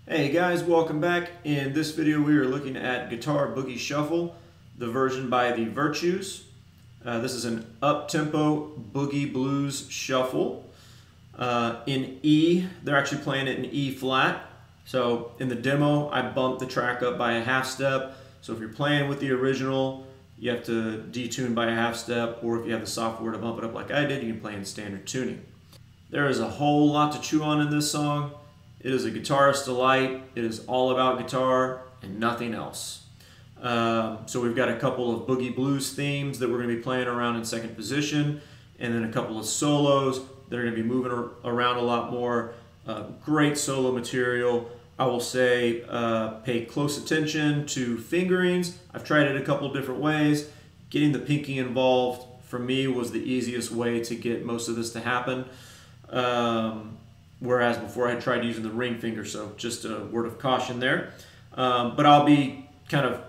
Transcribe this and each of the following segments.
Hey guys, welcome back. In this video we are looking at Guitar Boogie Shuffle, the version by the Virtues. This is an up-tempo boogie blues shuffle in E. They're actually playing it in E flat. So in the demo I bumped the track up by a half step. So if you're playing with the original, you have to detune by a half step, or if you have the software to bump it up like I did, you can play in standard tuning. There is a whole lot to chew on in this song. It is a guitarist's delight. It is all about guitar and nothing else. So we've got a couple of boogie blues themes that we're going to be playing around in second position, and then a couple of solos that are going to be moving around a lot more. Great solo material. I will say pay close attention to fingerings. I've tried it a couple different ways. Getting the pinky involved for me was the easiest way to get most of this to happen. Whereas before I had tried using the ring finger, so just a word of caution there. But I'll be kind of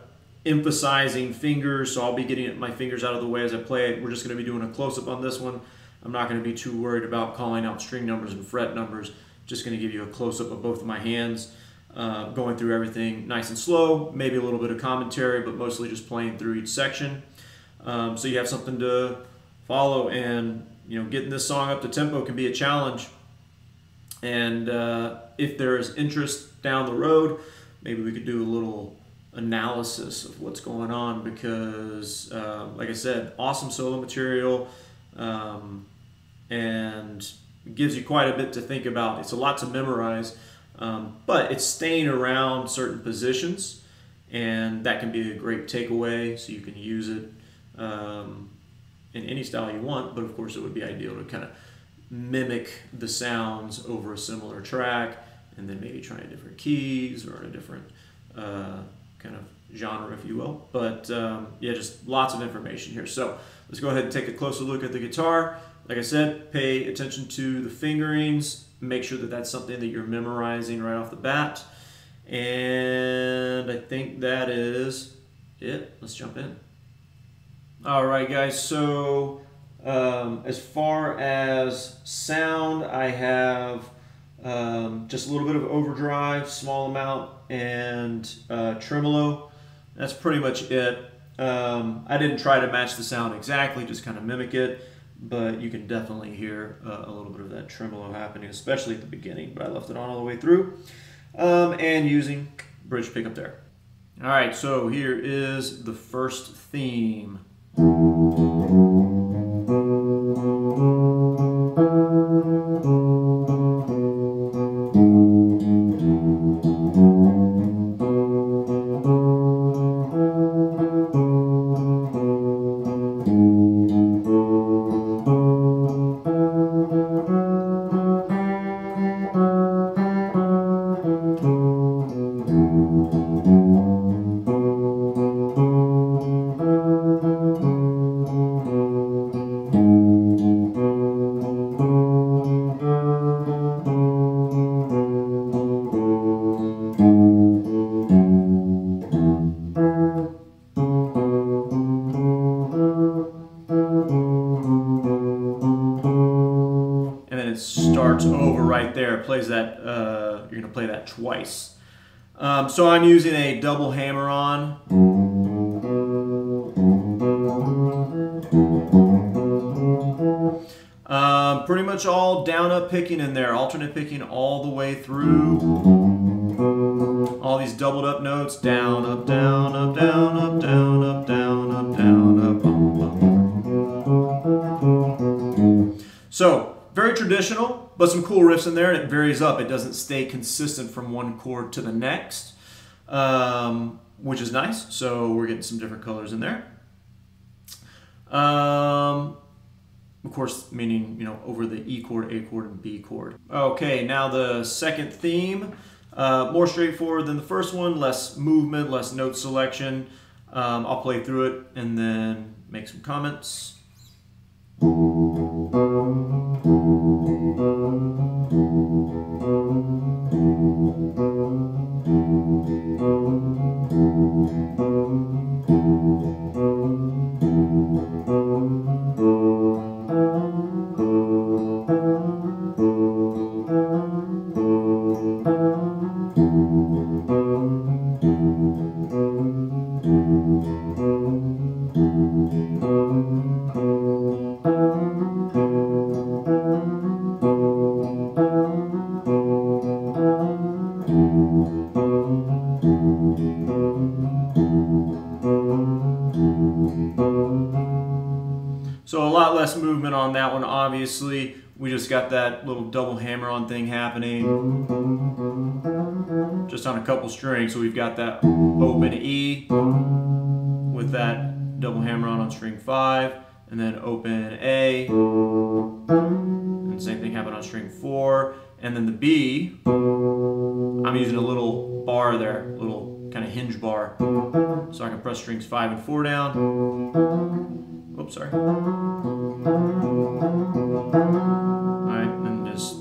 emphasizing fingers, so I'll be getting my fingers out of the way as I play it. We're just going to be doing a close-up on this one. I'm not going to be too worried about calling out string numbers and fret numbers. Just going to give you a close-up of both of my hands, going through everything nice and slow, maybe a little bit of commentary, but mostly just playing through each section. So you have something to follow, and getting this song up to tempo can be a challenge. And if there is interest down the road, maybe we could do a little analysis of what's going on, because like I said, awesome solo material, and it gives you quite a bit to think about. It's a lot to memorize, but it's staying around certain positions, and that can be a great takeaway, so you can use it in any style you want. But of course it would be ideal to kind of mimic the sounds over a similar track, and then maybe try different keys or in a different kind of genre, if you will. But yeah, just lots of information here. So let's go ahead and take a closer look at the guitar. Like I said, pay attention to the fingerings. Make sure that that's something that you're memorizing right off the bat. And I think that is it. Let's jump in. All right, guys. So as far as sound, I have just a little bit of overdrive, small amount, and tremolo. That's pretty much it. I didn't try to match the sound exactly, just kind of mimic it. but you can definitely hear a little bit of that tremolo happening, especially at the beginning, but I left it on all the way through, and using bridge pickup there. All right, so here is the first theme. Starts over right there, plays that, you're going to play that twice. So I'm using a double hammer-on. Pretty much all down-up picking in there, alternate picking all the way through. All these doubled up notes, down, up, down, up, down, up, down, up, down, up, down, up, up. So, very traditional, but some cool riffs in there, and it varies up. It doesn't stay consistent from one chord to the next, which is nice. So we're getting some different colors in there. Of course, meaning, you know, over the E chord, A chord, and B chord. Okay, now the second theme, more straightforward than the first one, less movement, less note selection. I'll play through it and then make some comments. So a lot less movement on that one, obviously. We just got that little double hammer-on thing happening just on a couple strings. So we've got that open E with that double hammer-on on string 5, and then open A, and the same thing happened on string 4, and then the B, I'm using a little bar there, a little kind of hinge bar, so I can press strings 5 and 4 down. Oops, sorry. Alright, and just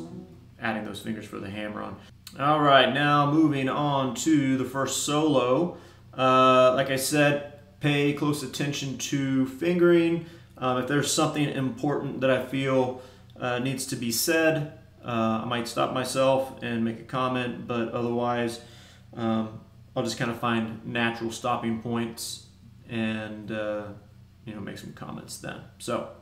adding those fingers for the hammer on. Alright, now moving on to the first solo. Like I said, pay close attention to fingering. If there's something important that I feel needs to be said, I might stop myself and make a comment, but otherwise I'll just kind of find natural stopping points and you know, make some comments then. So.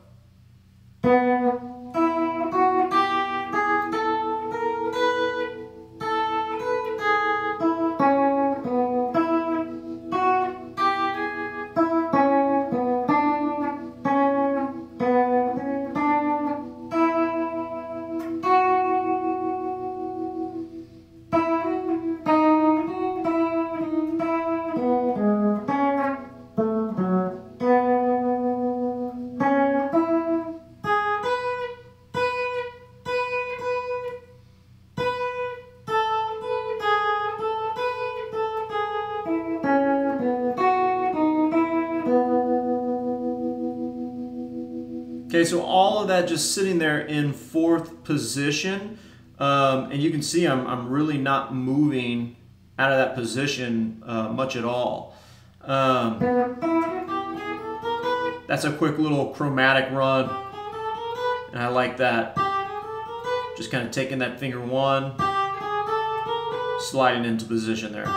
Okay, so all of that just sitting there in 4th position, and you can see I'm really not moving out of that position much at all. That's a quick little chromatic run, and I like that. Just kind of taking that finger 1, sliding into position there.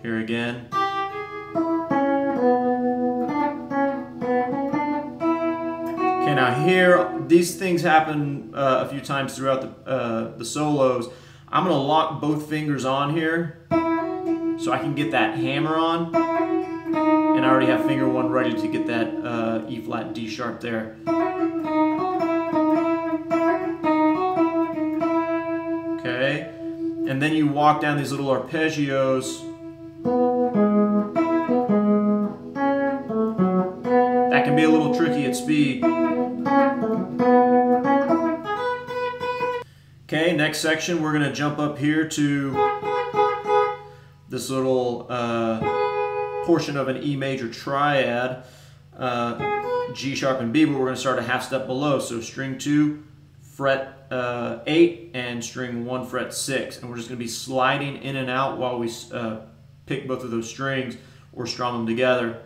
Here again. Okay, now here, these things happen a few times throughout the solos. I'm going to lock both fingers on here so I can get that hammer on. And I already have finger one ready to get that E flat D sharp there. Okay, and then you walk down these little arpeggios. That can be a little tricky at speed. Okay, next section we're going to jump up here to this little portion of an E major triad, G sharp and B, but we're going to start a half step below. So string 2, fret 8, and string 1, fret 6. And we're just going to be sliding in and out while we pick both of those strings or strum them together.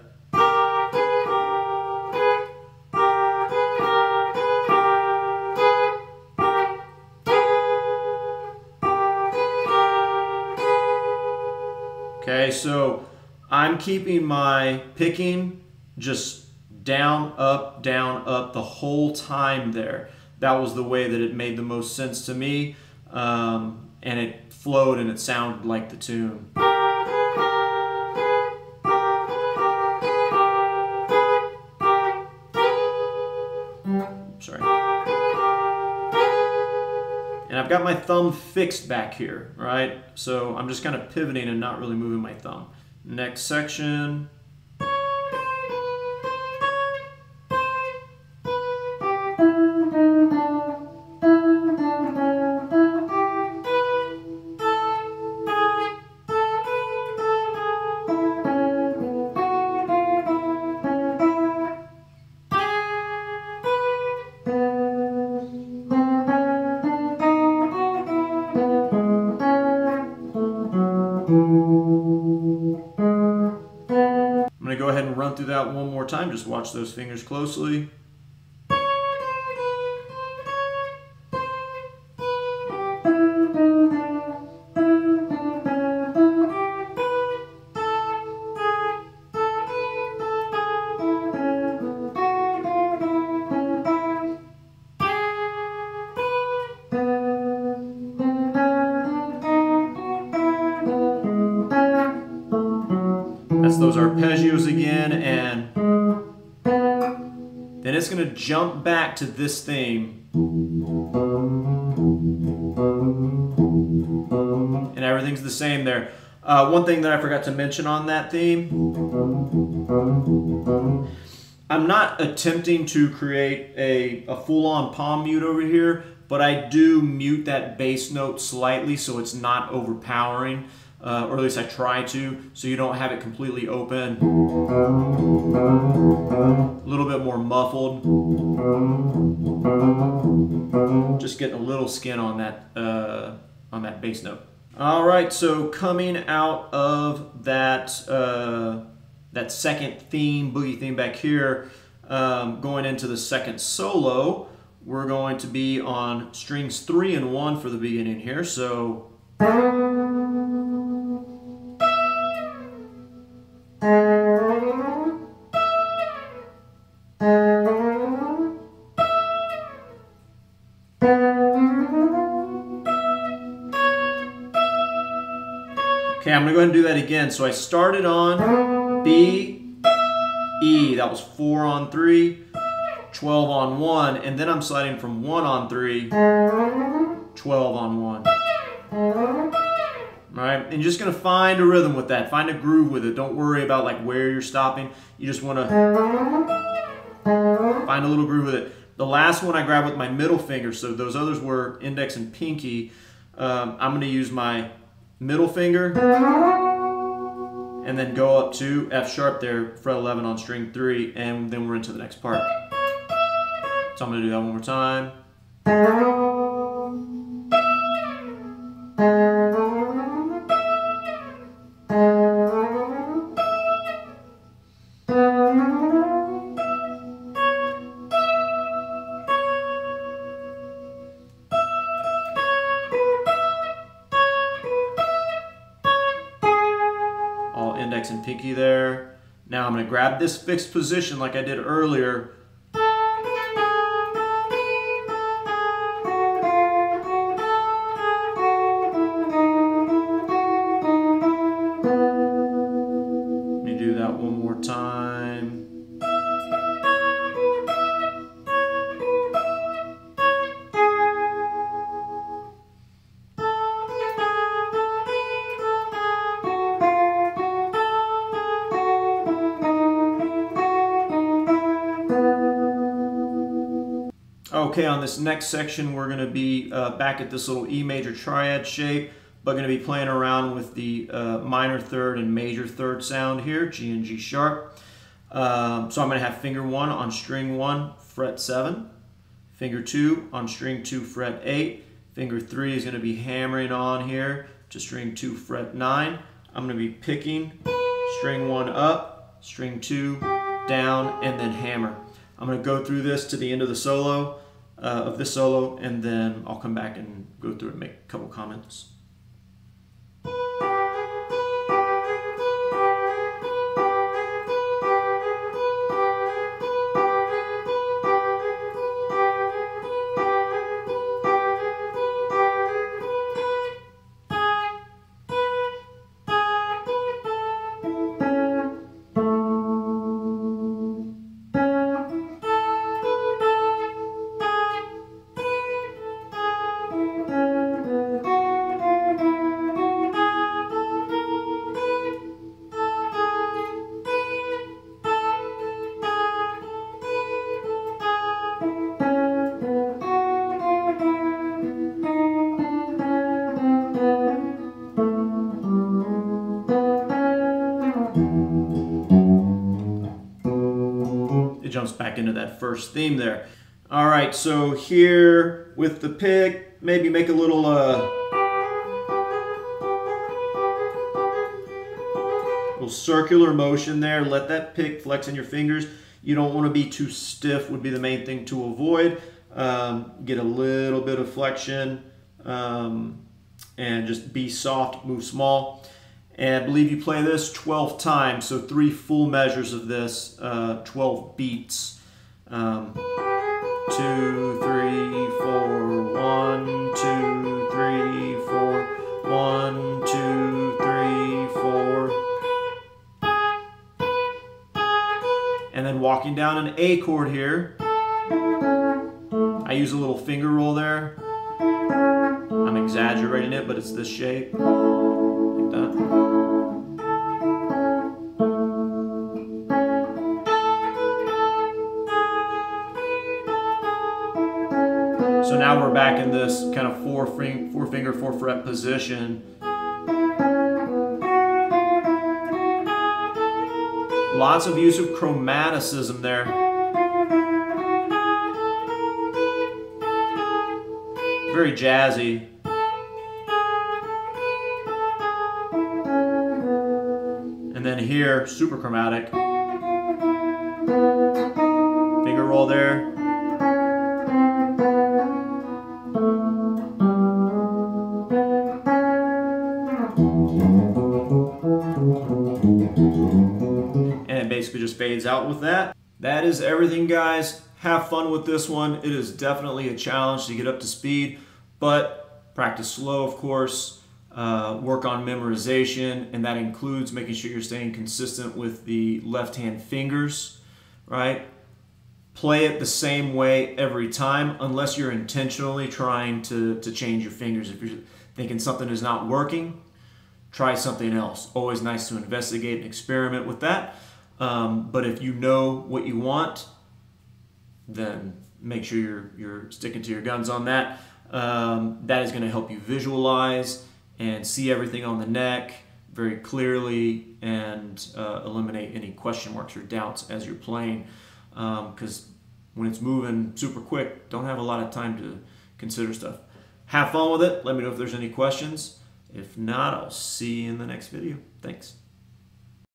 Okay, so I'm keeping my picking just down, up, the whole time there. That was the way that it made the most sense to me, and it flowed and it sounded like the tune. Sorry. And I've got my thumb fixed back here, right? So I'm just kind of pivoting and not really moving my thumb. Next section. I'm going to go ahead and run through that one more time. Just watch those fingers closely. That's those arpeggios again, and then it's going to jump back to this theme. And everything's the same there. One thing that I forgot to mention on that theme, I'm not attempting to create a full-on palm mute over here, but I do mute that bass note slightly so it's not overpowering. Or at least I try to, so you don't have it completely open. A little bit more muffled. Just getting a little skin on that bass note. All right, so coming out of that that second theme, boogie theme back here, going into the second solo, we're going to be on strings 3 and 1 for the beginning here. So. Okay, I'm going to go ahead and do that again. So I started on B, E, that was 4 on 3, 12 on 1, and then I'm sliding from 1 on 3, 12 on 1. Alright, and you're just going to find a rhythm with that, find a groove with it. Don't worry about like where you're stopping. You just want to find a little groove with it. The last one I grabbed with my middle finger, so those others were index and pinky. I'm going to use my middle finger and then go up to F sharp there, fret 11 on string 3, and then we're into the next part. So I'm going to do that one more time. Index and pinky there. Now I'm going to grab this fixed position like I did earlier Okay, on this next section, we're going to be back at this little E major triad shape, but going to be playing around with the minor third and major third sound here, G and G sharp. So I'm going to have finger 1 on string 1, fret 7, finger 2 on string 2, fret 8, finger 3 is going to be hammering on here to string 2, fret 9. I'm going to be picking string 1 up, string 2 down, and then hammer. I'm going to go through this to the end of the solo, and then I'll come back and go through it and make a couple comments. Jumps back into that first theme there. All right, so here with the pick, maybe make a little circular motion there. Let that pick flex in your fingers. You don't want to be too stiff, would be the main thing to avoid. Get a little bit of flexion and just be soft, move small. And I believe you play this 12 times, so 3 full measures of this, 12 beats. 2, 3, 4, 1, 2, 3, 4, 1, 2, 3, 4. And then walking down an A chord here. I use a little finger roll there. I'm exaggerating it, but it's this shape. Like that. So now we're back in this kind of four finger, 4 fret position. Lots of use of chromaticism there. Very jazzy. And then here, super chromatic. Finger roll there. And it basically just fades out with that. That is everything, guys. Have fun with this one. It is definitely a challenge to get up to speed, but practice slow, of course. Work on memorization, and that includes making sure you're staying consistent with the left-hand fingers, right? Play it the same way every time, unless you're intentionally trying to change your fingers. If you're thinking something is not working, try something else. Always nice to investigate and experiment with that. But if you know what you want, then make sure you're sticking to your guns on that. That is going to help you visualize and see everything on the neck very clearly, and eliminate any question marks or doubts as you're playing. Because when it's moving super quick, don't have a lot of time to consider stuff. Have fun with it. Let me know if there's any questions. If not, I'll see you in the next video. Thanks.